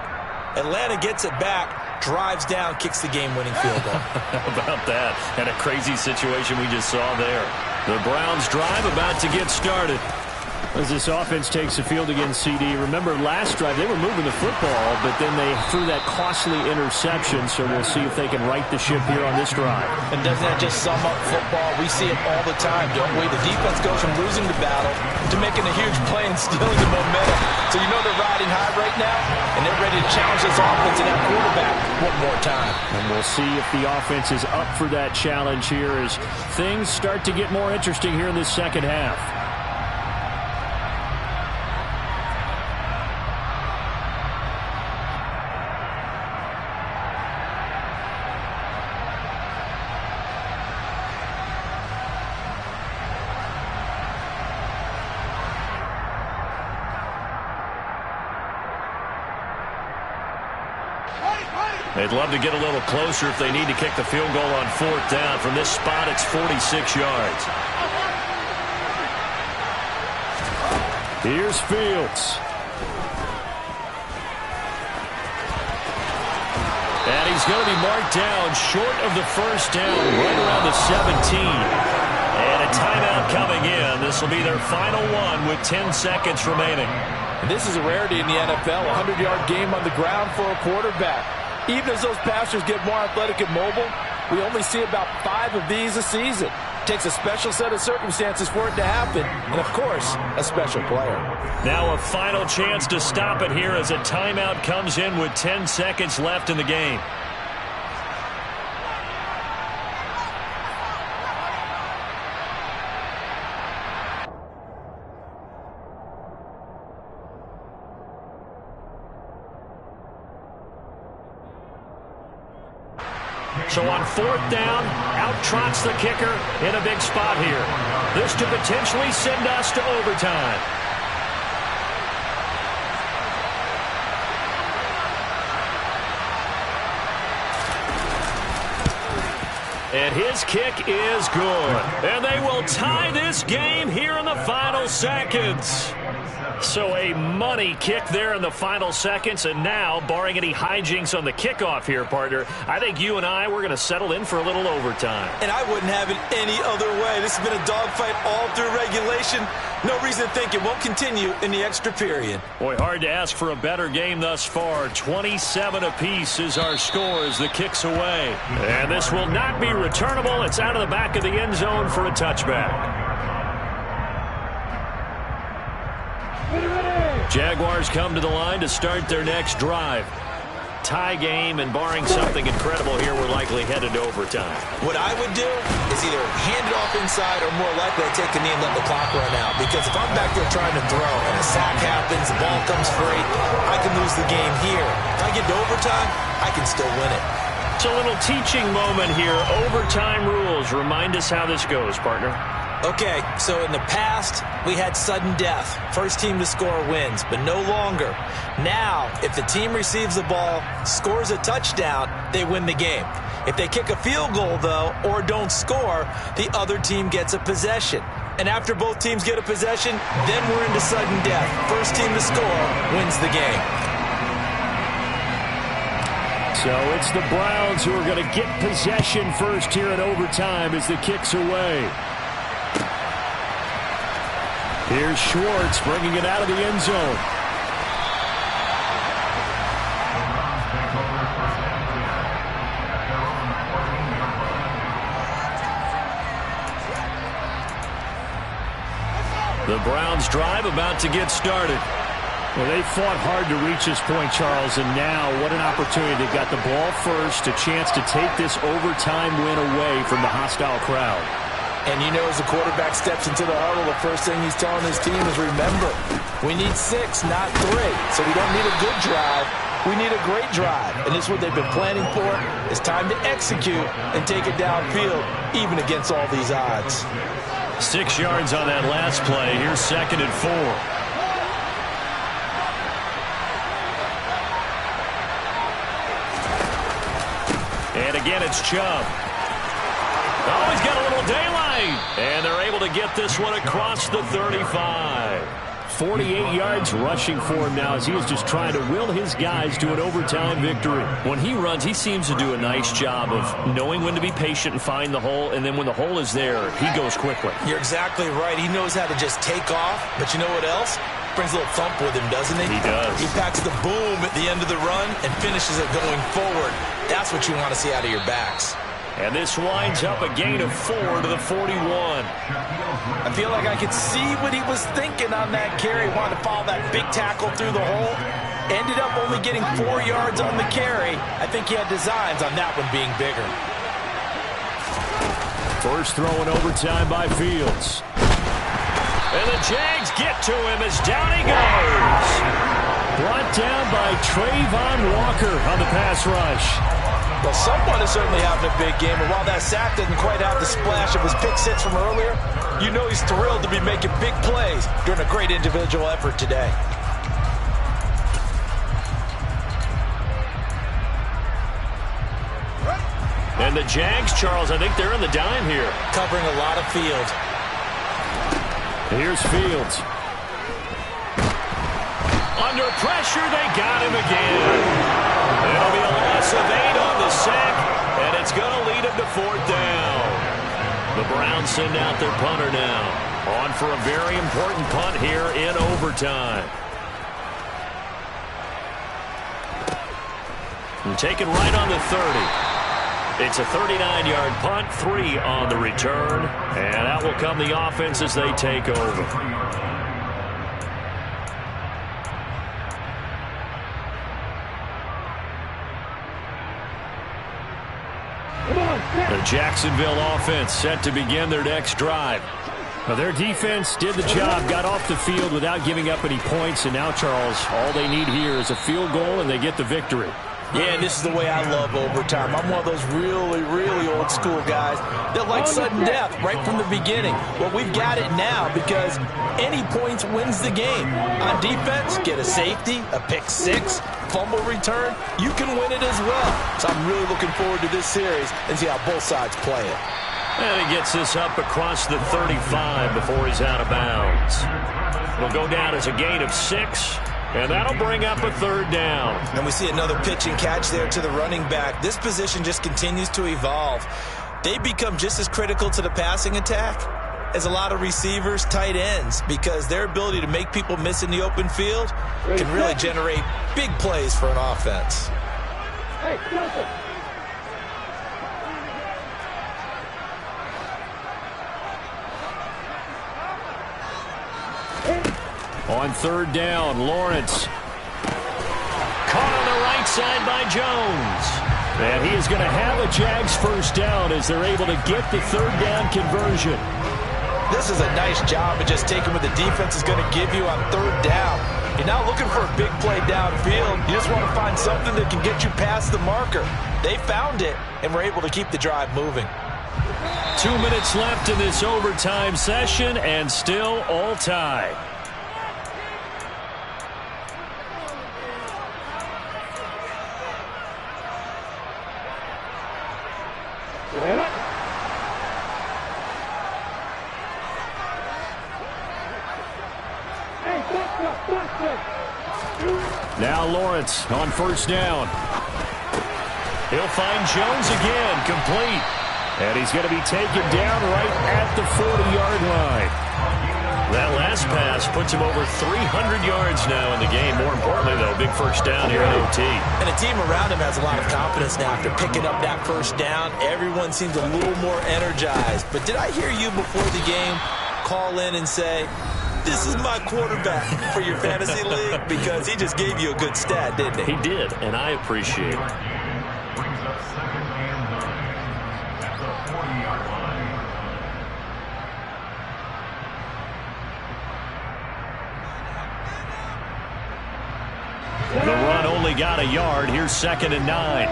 Atlanta gets it back, drives down, kicks the game-winning field goal. How about that? And a crazy situation we just saw there. The Browns drive about to get started. As this offense takes the field against CD, remember last drive they were moving the football, but then they threw that costly interception, so we'll see if they can right the ship here on this drive. And doesn't that just sum up football? We see it all the time, don't we? The defense goes from losing the battle to making a huge play and stealing the momentum. So you know they're riding high right now, and they're ready to challenge this offense and that quarterback one more time. And we'll see if the offense is up for that challenge here as things start to get more interesting here in this second half. They'd love to get a little closer if they need to kick the field goal on 4th down. From this spot, it's 46 yards. Here's Fields. And he's going to be marked down short of the first down, right around the 17. And a timeout coming in. This will be their final one with 10 seconds remaining. And this is a rarity in the NFL, a 100-yard game on the ground for a quarterback. Even as those passers get more athletic and mobile, we only see about 5 of these a season. It takes a special set of circumstances for it to happen, and of course, a special player. Now a final chance to stop it here as a timeout comes in with 10 seconds left in the game. So on 4th down, out trots the kicker in a big spot here. This to potentially send us to overtime. And his kick is good. And they will tie this game here in the final seconds. So a money kick there in the final seconds, and now, barring any hijinks on the kickoff here, partner, I think you and I, we're going to settle in for a little overtime. And I wouldn't have it any other way. This has been a dogfight all through regulation. No reason to think it won't continue in the extra period. Boy, hard to ask for a better game thus far. 27 apiece is our score as the kick's away. And this will not be returnable. It's out of the back of the end zone for a touchback. Jaguars come to the line to start their next drive. Tie game, and barring something incredible here, we're likely headed to overtime. What I would do is either hand it off inside or more likely I take a knee and let the clock run out. Because if I'm back there trying to throw and a sack happens, the ball comes free, I can lose the game here. If I get to overtime, I can still win it. It's a little teaching moment here. Overtime rules. Remind us how this goes, partner. Okay, so in the past, we had sudden death. First team to score wins, but no longer. Now, if the team receives the ball, scores a touchdown, they win the game. If they kick a field goal, though, or don't score, the other team gets a possession. And after both teams get a possession, then we're into sudden death. First team to score wins the game. So it's the Browns who are going to get possession first here in overtime as the kick's away. Here's Schwartz bringing it out of the end zone. The Browns drive about to get started. Well, they fought hard to reach this point, Charles, and now what an opportunity. They've got the ball first, a chance to take this overtime win away from the hostile crowd. And you know, as the quarterback steps into the huddle, the first thing he's telling his team is, remember, we need 6, not 3. So we don't need a good drive. We need a great drive. And this is what they've been planning for. It's time to execute and take it downfield, even against all these odds. 6 yards on that last play. Here's 2nd and 4. Again, it's Chubb. Oh, he's got a little daylight. And they're able to get this one across the 35. 48 yards rushing for him now as he is just trying to will his guys to an overtime victory. When he runs, he seems to do a nice job of knowing when to be patient and find the hole, and then when the hole is there, he goes quickly. You're exactly right. He knows how to just take off, but you know what else? Brings a little thump with him, doesn't he? He does. He packs the boom at the end of the run and finishes it going forward. That's what you want to see out of your backs. And this winds up a gain of 4 to the 41. I feel like I could see what he was thinking on that carry. Wanted to follow that big tackle through the hole. Ended up only getting 4 yards on the carry. I think he had designs on that one being bigger. First throw in overtime by Fields. And the Jags get to him as down he goes. Brought down by Trayvon Walker on the pass rush. Well, someone is certainly having a big game, and while that sack didn't quite have the splash of his pick six from earlier, you know he's thrilled to be making big plays during a great individual effort today. And the Jags, Charles, I think they're in the dime here. Covering a lot of field. Here's Fields. Under pressure, they got him again. It'll be a loss of 8 on the sack, and it's going to lead him to 4th down. The Browns send out their punter now. On for a very important punt here in overtime. And taken right on the 30. It's a 39-yard punt, 3 on the return, and out will come the offense as they take over. The Jacksonville offense set to begin their next drive. Well, their defense did the job, got off the field without giving up any points, and now, Charles, all they need here is a field goal, and they get the victory. Yeah, and this is the way I love overtime. I'm one of those really, really old school guys that like sudden death right from the beginning. Well, we've got it now because any points wins the game. On defense, get a safety, a pick six, fumble return, you can win it as well. So I'm really looking forward to this series and see how both sides play it. And he gets this up across the 35 before he's out of bounds. It'll go down as a gain of 6. And that'll bring up a 3rd down. And we see another pitch and catch there to the running back. This position just continues to evolve. They become just as critical to the passing attack as a lot of receivers, tight ends, because their ability to make people miss in the open field can really generate big plays for an offense. Hey, Joseph. On 3rd down, Lawrence. Caught on the right side by Jones. And he is going to have a Jags first down as they're able to get the 3rd down conversion. This is a nice job of just taking what the defense is going to give you on 3rd down. You're not looking for a big play downfield. You just want to find something that can get you past the marker. They found it and were able to keep the drive moving. 2 minutes left in this overtime session and still all tied. Now Lawrence on 1st down. He'll find Jones again, complete. And he's going to be taken down right at the 40-yard line. That last pass puts him over 300 yards now in the game. More importantly, though, big first down here at OT. And the team around him has a lot of confidence now after picking up that first down. Everyone seems a little more energized. But did I hear you before the game call in and say, this is my quarterback for your fantasy league? Because he just gave you a good stat, didn't he? He did, and I appreciate it. Brings up 2nd and 9 at the 40-yard line. The run only got a yard. Here's 2nd and 9.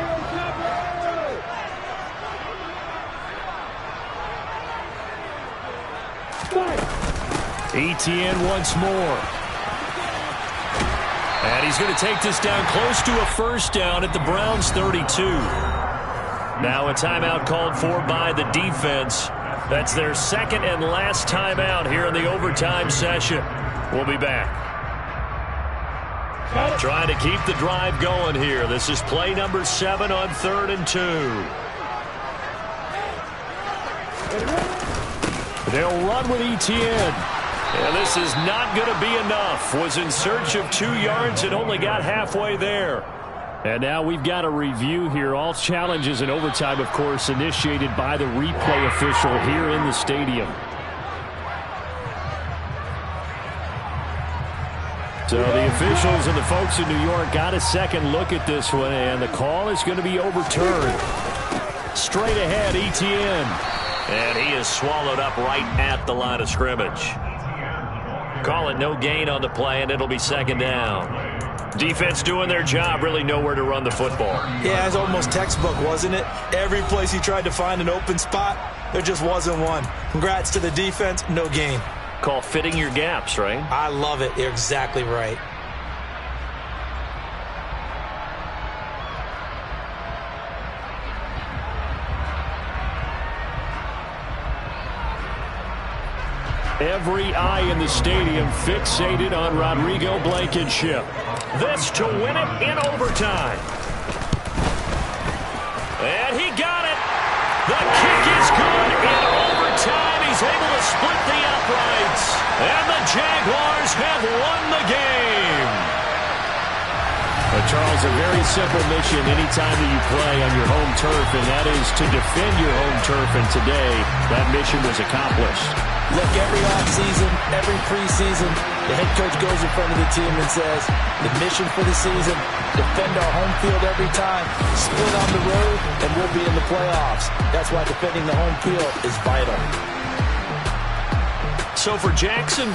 Etienne once more. And he's going to take this down close to a first down at the Browns' 32. Now a timeout called for by the defense. That's their second and last timeout here in the overtime session. We'll be back. Trying to keep the drive going here. This is play number 7 on 3rd and 2. They'll run with Etienne. And this is not going to be enough. Was in search of 2 yards and only got halfway there. And now we've got a review here. All challenges in overtime, of course, initiated by the replay official here in the stadium. So the officials and the folks in New York got a second look at this one, and the call is going to be overturned. Straight ahead, Etienne. And he is swallowed up right at the line of scrimmage. Call it no gain on the play, and it'll be second down. Defense doing their job, really nowhere to run the football. Yeah, it's almost textbook, wasn't it? Every place he tried to find an open spot, there just wasn't one. Congrats to the defense, no gain. Call fitting your gaps, right? I love it. You're exactly right. Every eye in the stadium fixated on Rodrigo Blankenship. This to win it in overtime. And he got it. The kick is good in overtime. He's able to split the uprights. And the Jaguars have won the game. Charles, a very simple mission anytime that you play on your home turf, and that is to defend your home turf. And today, that mission was accomplished. Look, every offseason, every preseason, the head coach goes in front of the team and says, the mission for the season, defend our home field every time, split on the road, and we'll be in the playoffs. That's why defending the home field is vital. So for Jacksonville,